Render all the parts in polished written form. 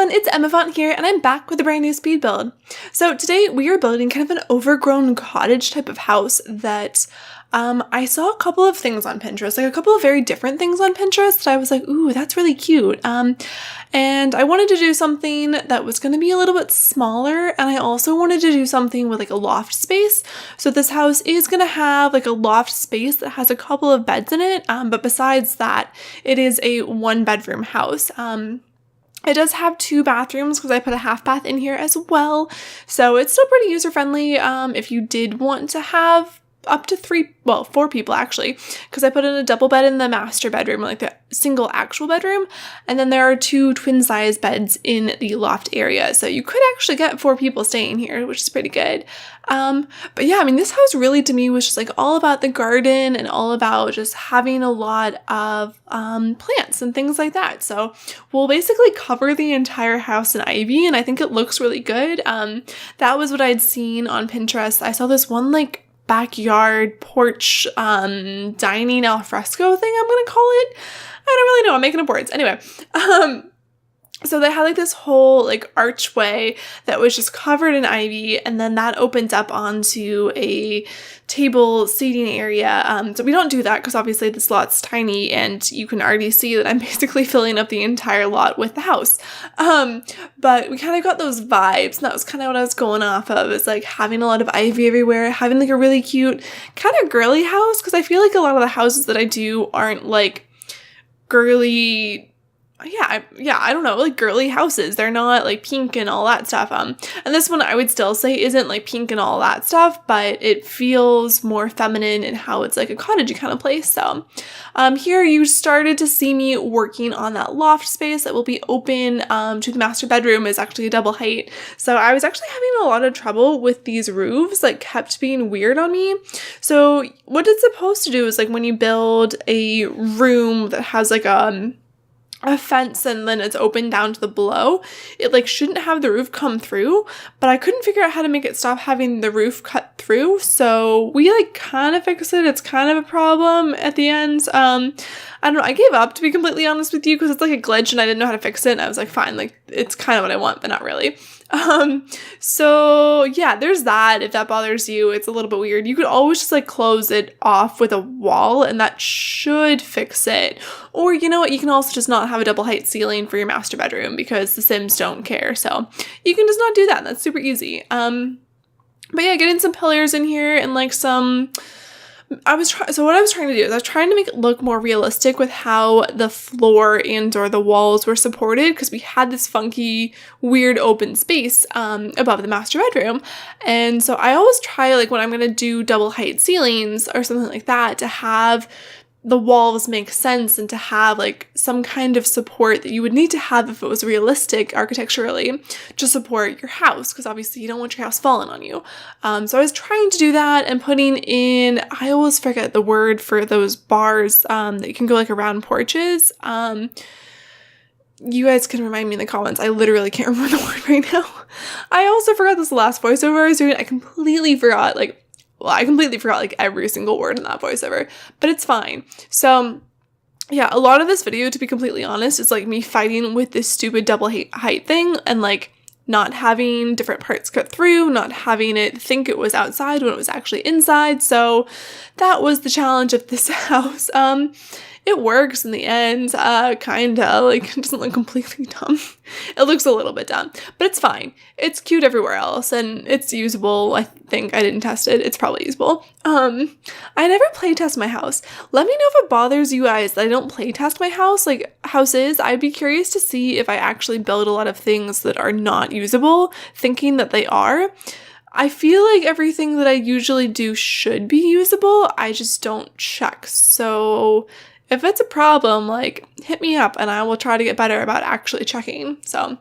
everyone, it's Emaphant here, and I'm back with a brand new speed build. So today we are building kind of an overgrown cottage type of house that I saw a couple of things on Pinterest, like a couple of very different things on Pinterest that I was like, ooh, that's really cute. And I wanted to do something that was going to be a little bit smaller, and I also wanted to do something with like a loft space. So this house is going to have like a loft space that has a couple of beds in it, but besides that, it is a 1-bedroom house. It does have 2 bathrooms because I put a half bath in here as well. So it's still pretty user-friendly if you did want to have up to 4 people actually, because I put in a double bed in the master bedroom, like the single actual bedroom, and then there are 2 twin-size beds in the loft area. So you could actually get 4 people staying here, which is pretty good. But yeah, I mean, this house really to me was just like all about the garden and all about just having a lot of plants and things like that. So we'll basically cover the entire house in ivy, and I think it looks really good. That was what I'd seen on Pinterest. I saw this one like backyard porch dining al fresco thing, I'm gonna call it. I don't really know, I'm making up words. Anyway, so they had like this whole like archway that was just covered in ivy, and then that opened up onto a table seating area. So we don't do that because obviously this lot's tiny, and you can already see that I'm basically filling up the entire lot with the house. But we kind of got those vibes, and that was kind of what I was going off of, is like having a lot of ivy everywhere, having like a really cute kind of girly house, because I feel like a lot of the houses that I do aren't like girly. Yeah, I don't know, like girly houses. They're not like pink and all that stuff. And this one I would still say isn't like pink and all that stuff, but it feels more feminine in how it's like a cottagey kind of place. So here you started to see me working on that loft space that will be open to the master bedroom. Is actually a double height. So I was actually having a lot of trouble with these roofs, like kept being weird on me. So what it's supposed to do is like when you build a room that has like a fence and then it's open down to the below, it like shouldn't have the roof come through, but I couldn't figure out how to make it stop having the roof cut through. So we like kind of fixed it. It's kind of a problem at the end. I don't know, I gave up, to be completely honest with you, because it's like a glitch and I didn't know how to fix it, and I was like, fine, like it's kind of what I want, but not really. So yeah, there's that. If that bothers you, it's a little bit weird. You could always just like close it off with a wall, and that should fix it. Or you know what, you can also just not have a double height ceiling for your master bedroom, because the Sims don't care. So you can just not do that, and that's super easy. But yeah, getting some pillars in here and like some, so what I was trying to do is I was trying to make it look more realistic with how the floor and or the walls were supported, because we had this funky, weird open space above the master bedroom. And so I always try, like when I'm going to do double height ceilings or something like that, to have the walls make sense and to have like some kind of support that you would need to have if it was realistic architecturally to support your house, because obviously you don't want your house falling on you. So I was trying to do that and putting in, I always forget the word for those bars that you can go like around porches. You guys can remind me in the comments. I literally can't remember the word right now. I also forgot this last voiceover I was doing. I completely forgot like every single word in that voiceover, but it's fine. So yeah, a lot of this video, to be completely honest, is like me fighting with this stupid double height thing, and like not having different parts cut through, not having it think it was outside when it was actually inside. So that was the challenge of this house. It works in the end, kinda, like, it doesn't look completely dumb. It looks a little bit dumb, but it's fine. It's cute everywhere else, and it's usable. I think I didn't test it. It's probably usable. I never playtest my house. Let me know if it bothers you guys that I don't playtest my house, like houses. I'd be curious to see if I actually build a lot of things that are not usable, thinking that they are. I feel like everything that I usually do should be usable. I just don't check. So if it's a problem, like, hit me up and I will try to get better about actually checking. So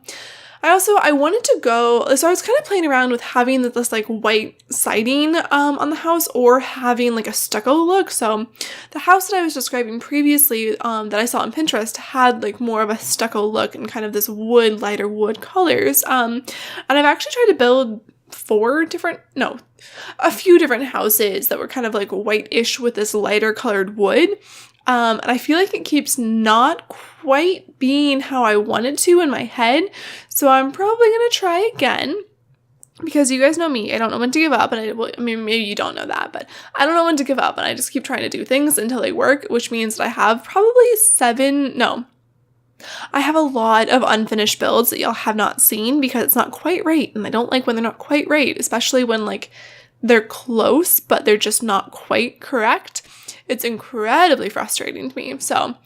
I wanted to go, so I was kind of playing around with having this like white siding on the house, or having like a stucco look. So the house that I was describing previously that I saw on Pinterest had like more of a stucco look and kind of this lighter wood colors. And I've actually tried to build a few different houses that were kind of like white-ish with this lighter colored wood. And I feel like it keeps not quite being how I want it to in my head. So I'm probably going to try again. Because you guys know me, I don't know when to give up, and I mean, maybe you don't know that, but I don't know when to give up, and I just keep trying to do things until they work, which means that I have probably I have a lot of unfinished builds that y'all have not seen because it's not quite right, and I don't like when they're not quite right, especially when, like, they're close, but they're just not quite correct. It's incredibly frustrating to me, so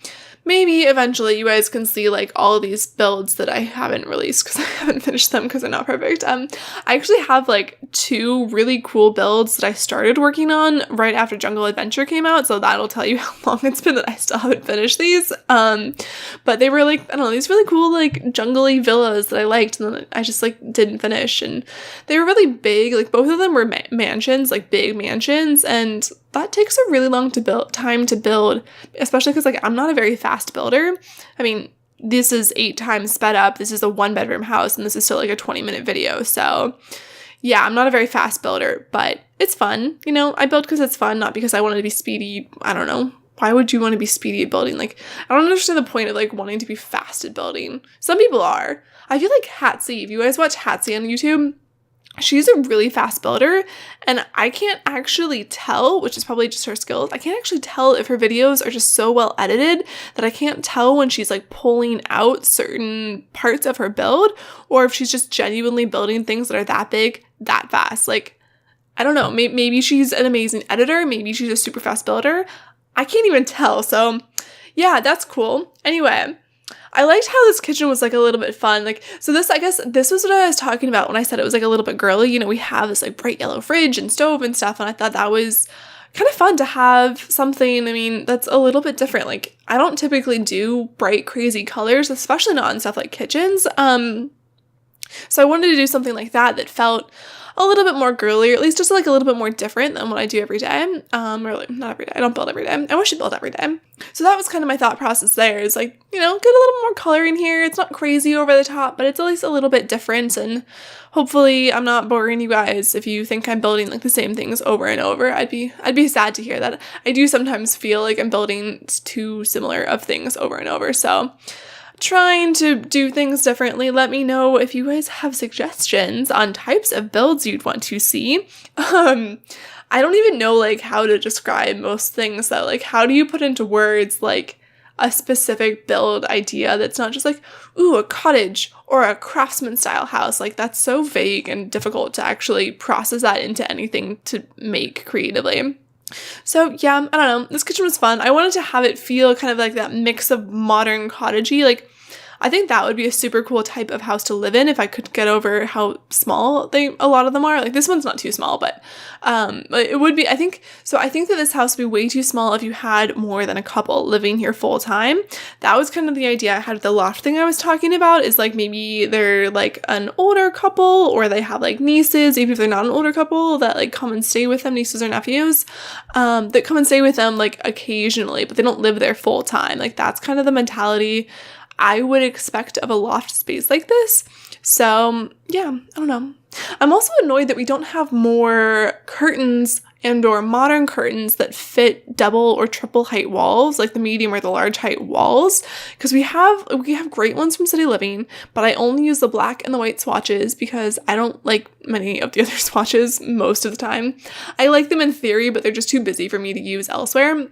maybe eventually you guys can see like all of these builds that I haven't released because I haven't finished them because they're not perfect. I actually have like 2 really cool builds that I started working on right after Jungle Adventure came out, so that'll tell you how long it's been that I still haven't finished these. But they were like, I don't know, these really cool like jungly villas that I liked, and then I just like didn't finish, and they were really big. Like both of them were mansions, like big mansions, and that takes a really long time to build, especially because like I'm not a very fast builder. I mean, this is 8 times sped up. This is a 1-bedroom house, and this is still like a 20-minute video. So yeah, I'm not a very fast builder, but it's fun. You know, I build because it's fun, not because I want to be speedy. I don't know. Why would you want to be speedy at building? Like, I don't understand the point of like wanting to be fast at building. Some people are. I feel like Hatsy, if you guys watch Hatsy on YouTube, she's a really fast builder, and I can't actually tell, which is probably just her skills, I can't actually tell if her videos are just so well edited that I can't tell when she's like pulling out certain parts of her build, or if she's just genuinely building things that are that big, that fast. Like, I don't know, maybe she's an amazing editor, maybe she's a super fast builder. I can't even tell, so yeah, that's cool. Anyway, I liked how this kitchen was like a little bit fun. Like, so this, I guess this was what I was talking about when I said it was like a little bit girly. You know, we have this like bright yellow fridge and stove and stuff, and I thought that was kind of fun to have something, I mean, that's a little bit different. Like, I don't typically do bright, crazy colors, especially not in stuff like kitchens. So I wanted to do something like that felt a little bit more girly, or at least just like a little bit more different than what I do every day. Or like, not every day. I don't build every day. I wish I built every day. So that was kind of my thought process there. Is like, you know, get a little more color in here. It's not crazy over the top, but it's at least a little bit different. And hopefully I'm not boring you guys if you think I'm building like the same things over and over. I'd be sad to hear that. I do sometimes feel like I'm building too similar of things over and over. So trying to do things differently. Let me know if you guys have suggestions on types of builds you'd want to see. I don't even know like how to describe most things though. Like, how do you put into words like a specific build idea that's not just like, ooh, a cottage or a craftsman style house? Like, that's so vague and difficult to actually process that into anything to make creatively. So yeah, I don't know. This kitchen was fun. I wanted to have it feel kind of like that mix of modern cottagey. Like, I think that would be a super cool type of house to live in if I could get over how small a lot of them are. Like, this one's not too small, but it would be, I think that this house would be way too small if you had more than a couple living here full time. That was kind of the idea I had with the loft thing I was talking about, is like maybe they're like an older couple, or they have like nieces, even if they're not an older couple, that like come and stay with them, nieces or nephews, that come and stay with them like occasionally, but they don't live there full time. Like, that's kind of the mentality I would expect of a loft space like this. So yeah, I don't know. I'm also annoyed that we don't have more curtains and or modern curtains that fit double or triple height walls, like the medium or the large height walls, because we have great ones from City Living, but I only use the black and the white swatches because I don't like many of the other swatches most of the time. I like them in theory, but they're just too busy for me to use elsewhere.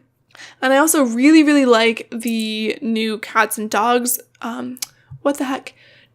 And I also really, really like the new Cats and Dogs,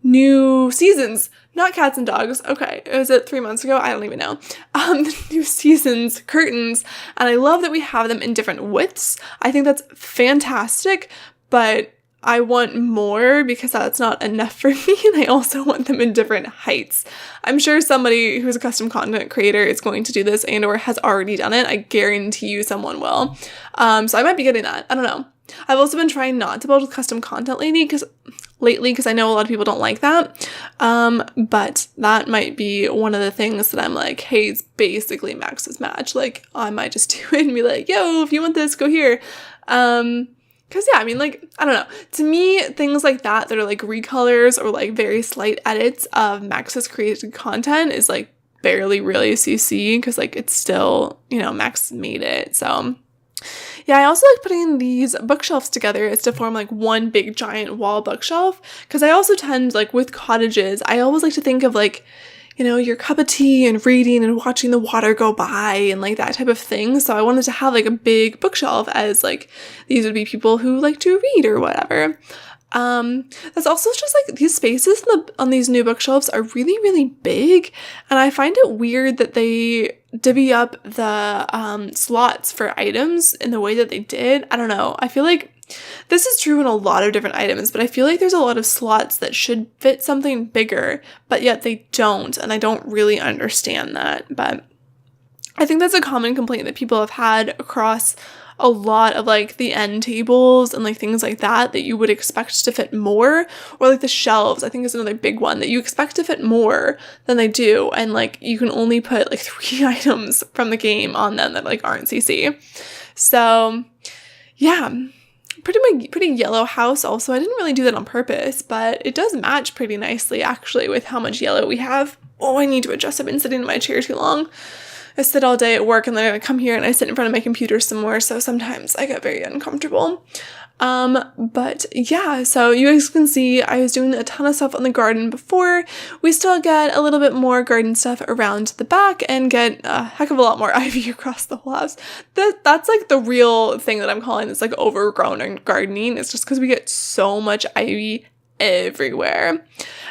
New Seasons, not Cats and Dogs. Okay, was it 3 months ago? I don't even know. The New Seasons curtains, and I love that we have them in different widths. I think that's fantastic, but I want more because that's not enough for me, and I also want them in different heights. I'm sure somebody who's a custom content creator is going to do this and or has already done it. I guarantee you someone will. So I might be getting that. I don't know. I've also been trying not to build with custom content lately because I know a lot of people don't like that. But that might be one of the things that I'm like, hey, it's basically Max's match. Like, I might just do it and be like, yo, if you want this, go here. Because yeah, I mean, like, I don't know. To me, things like that are like recolors or like very slight edits of Max's created content is like barely really CC, because like it's still, you know, Max made it. So Yeah, I also like putting these bookshelves together as to form like one big giant wall bookshelf, because I also tend, like with cottages, I always like to think of like, you know, your cup of tea and reading and watching the water go by and like that type of thing. So I wanted to have like a big bookshelf, as like these would be people who like to read or whatever. That's also just like these spaces on these new bookshelves are really, really big, and I find it weird that they divvy up the slots for items in the way that they did. I don't know. I feel like this is true in a lot of different items, but I feel like there's a lot of slots that should fit something bigger, but yet they don't, and I don't really understand that. But I think that's a common complaint that people have had across a lot of like the end tables and like things like that you would expect to fit more, or like the shelves, I think is another big one that you expect to fit more than they do, and like you can only put like 3 items from the game on them that like aren't CC. So yeah, pretty yellow house. Also, I didn't really do that on purpose, but it does match pretty nicely actually with how much yellow we have. Oh, I need to adjust. I've been sitting in my chair too long. I sit all day at work, and then I come here and I sit in front of my computer some more, so sometimes I get very uncomfortable. But yeah, so you guys can see I was doing a ton of stuff on the garden before. We still get a little bit more garden stuff around the back and get a heck of a lot more ivy across the whole house. That's like the real thing that I'm calling this like overgrown and gardening. It's just because we get so much ivy everywhere.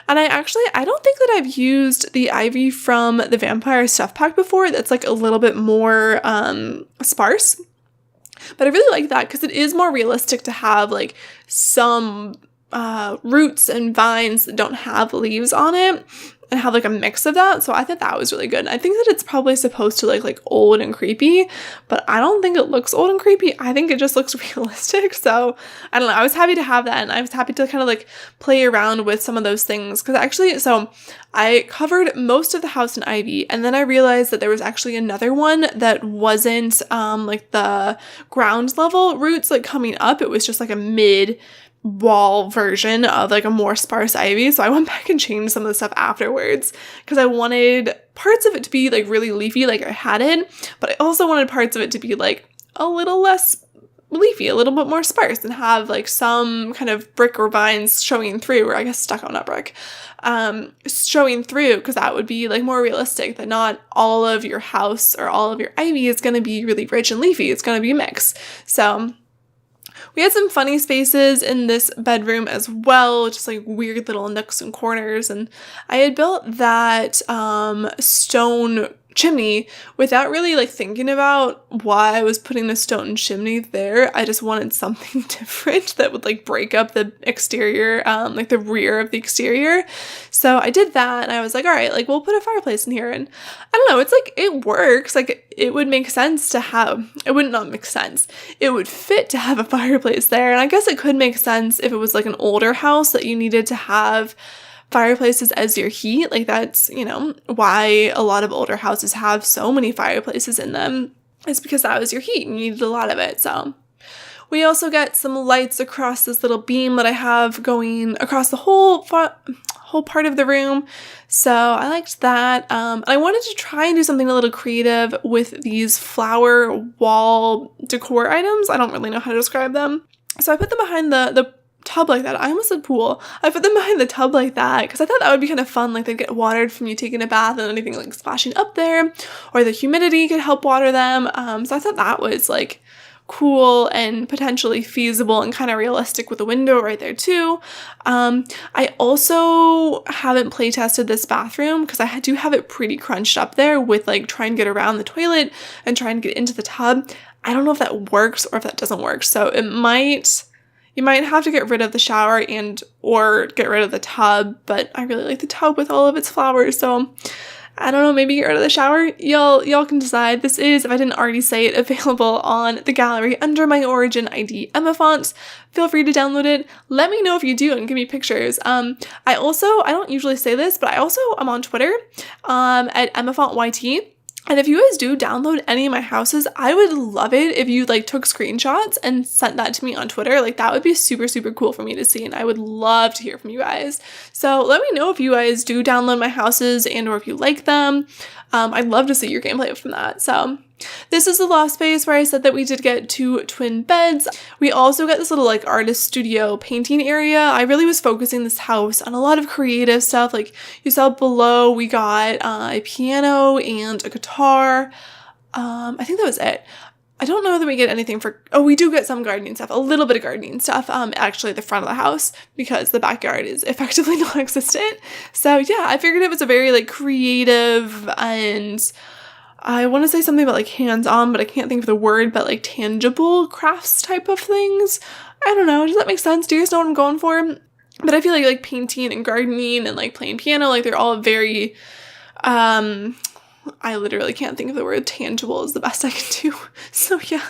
And I don't think that I've used the ivy from the vampire stuff pack before. That's like a little bit more sparse. But I really like that because it is more realistic to have like some roots and vines that don't have leaves on it and have like a mix of that. So I thought that was really good. I think that it's probably supposed to look like old and creepy, but I don't think it looks old and creepy. I think it just looks realistic. So I don't know. I was happy to have that, and I was happy to kind of like play around with some of those things, because actually, so I covered most of the house in ivy, and then I realized that there was actually another one that wasn't like the ground level roots like coming up. It was just like a mid wall version of like a more sparse ivy. So I went back and changed some of the stuff afterwards, because I wanted parts of it to be like really leafy like I had it, but I also wanted parts of it to be like a little less leafy, a little bit more sparse, and have like some kind of brick or vines showing through, or I guess stucco, not brick, showing through, because that would be like more realistic, that not all of your house or all of your ivy is going to be really rich and leafy. It's going to be a mix. So we had some funny spaces in this bedroom as well, just like weird little nooks and corners. And I had built that stone chimney without really like thinking about why I was putting a stone chimney there. I just wanted something different that would like break up the exterior, like the rear of the exterior. So I did that, and I was like, all right, like we'll put a fireplace in here. And I don't know, it's like it works. Like it would make sense to have, it would not make sense. It would fit to have a fireplace there. And I guess it could make sense if it was like an older house that you needed to have fireplaces as your heat. Like that's, you know, why a lot of older houses have so many fireplaces in them. It's because that was your heat and you needed a lot of it. So we also get some lights across this little beam that I have going across the whole part of the room. So I liked that. I wanted to try and do something a little creative with these flower wall decor items. I don't really know how to describe them. So I put them behind the tub like that. I almost said pool. I put them behind the tub like that because I thought that would be kind of fun. Like they'd get watered from you taking a bath and anything like splashing up there, or the humidity could help water them. So I thought that was like cool and potentially feasible and kind of realistic with a window right there too. I also haven't play tested this bathroom because I do have it pretty crunched up there with like trying to get around the toilet and trying to get into the tub. I don't know if that works or if that doesn't work. So you might have to get rid of the shower or get rid of the tub, but I really like the tub with all of its flowers, so I don't know, maybe get rid of the shower. Y'all can decide. This is, if I didn't already say it, available on the gallery under my Origin ID, Emaphant. Feel free to download it. Let me know if you do and give me pictures. I don't usually say this, but I also am on Twitter at EmaphantYT. And if you guys do download any of my houses, I would love it if you like took screenshots and sent that to me on Twitter. Like that would be super, super cool for me to see. And I would love to hear from you guys. So let me know if you guys do download my houses and or if you like them. I'd love to see your gameplay from that. So This is the loft space where I said that we did get 2 twin beds. We also got this little like artist studio painting area. I really was focusing this house on a lot of creative stuff. Like you saw below, we got a piano and a guitar. I think that was it. I don't know that we get anything we do get some gardening stuff, a little bit of gardening stuff, actually at the front of the house because the backyard is effectively non-existent. So yeah, I figured it was a very like creative and I want to say something about like hands-on, but I can't think of the word, but like tangible crafts type of things. I don't know. Does that make sense? Do you guys know what I'm going for? But I feel like painting and gardening and like playing piano, like they're all very, I literally can't think of the word. Tangible is the best I can do. So yeah,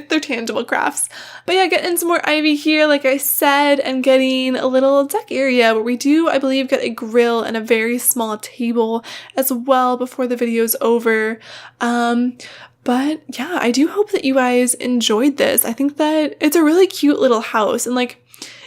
they're tangible crafts. But yeah, getting some more ivy here, like I said, and getting a little deck area where we do, I believe, get a grill and a very small table as well before the video's over. But yeah, I do hope that you guys enjoyed this. I think that it's a really cute little house and like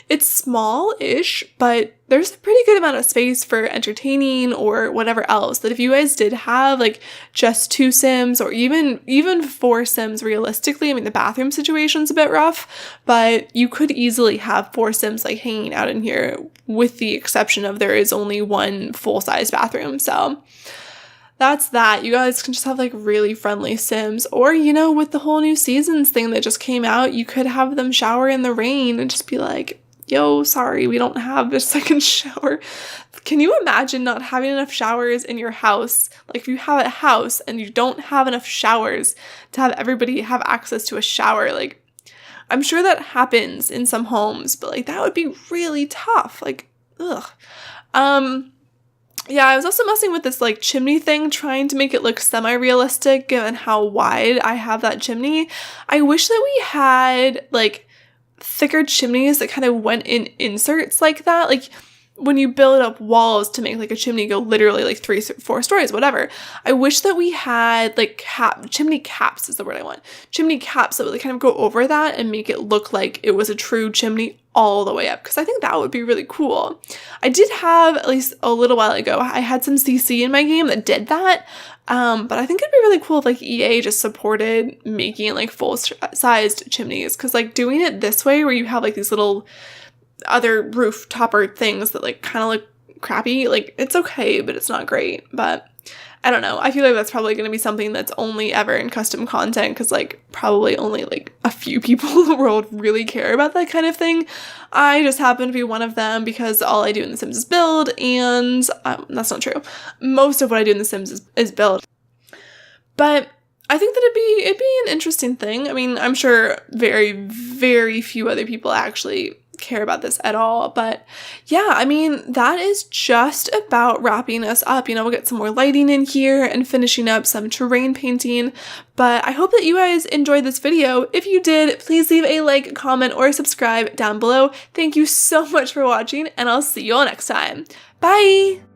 it's small-ish, but there's a pretty good amount of space for entertaining or whatever else. That if you guys did have like just 2 Sims or even 4 Sims realistically, I mean the bathroom situation's a bit rough, but you could easily have 4 Sims like hanging out in here with the exception of there is only 1 full-size bathroom. So that's that. You guys can just have like really friendly Sims, or you know, with the whole new seasons thing that just came out, you could have them shower in the rain and just be like, yo, sorry, we don't have a second shower. Can you imagine not having enough showers in your house? Like if you have a house and you don't have enough showers to have everybody have access to a shower, like I'm sure that happens in some homes, but like that would be really tough. Like, ugh. Yeah, I was also messing with this like chimney thing, trying to make it look semi-realistic given how wide I have that chimney. I wish that we had like thicker chimneys that kind of went in inserts like that. Like when you build up walls to make like a chimney go literally like 3-4 stories, whatever. I wish that we had like chimney caps is the word I want. Chimney caps that would like kind of go over that and make it look like it was a true chimney all the way up, because I think that would be really cool. I did have, at least a little while ago, I had some CC in my game that did that, but I think it'd be really cool if like EA just supported making like full-sized chimneys, because like doing it this way where you have like these little other roof topper things that like kind of look crappy, like it's okay, but it's not great. But I don't know. I feel like that's probably going to be something that's only ever in custom content because like probably only like a few people in the world really care about that kind of thing. I just happen to be one of them because all I do in The Sims is build, and that's not true. Most of what I do in The Sims is build. But I think that it'd be an interesting thing. I mean, I'm sure very, very few other people actually care about this at all, but yeah, I mean, that is just about wrapping us up. You know, we'll get some more lighting in here and finishing up some terrain painting, but I hope that you guys enjoyed this video. If you did, please leave a like, comment, or subscribe down below. Thank you so much for watching, and I'll see you all next time. Bye!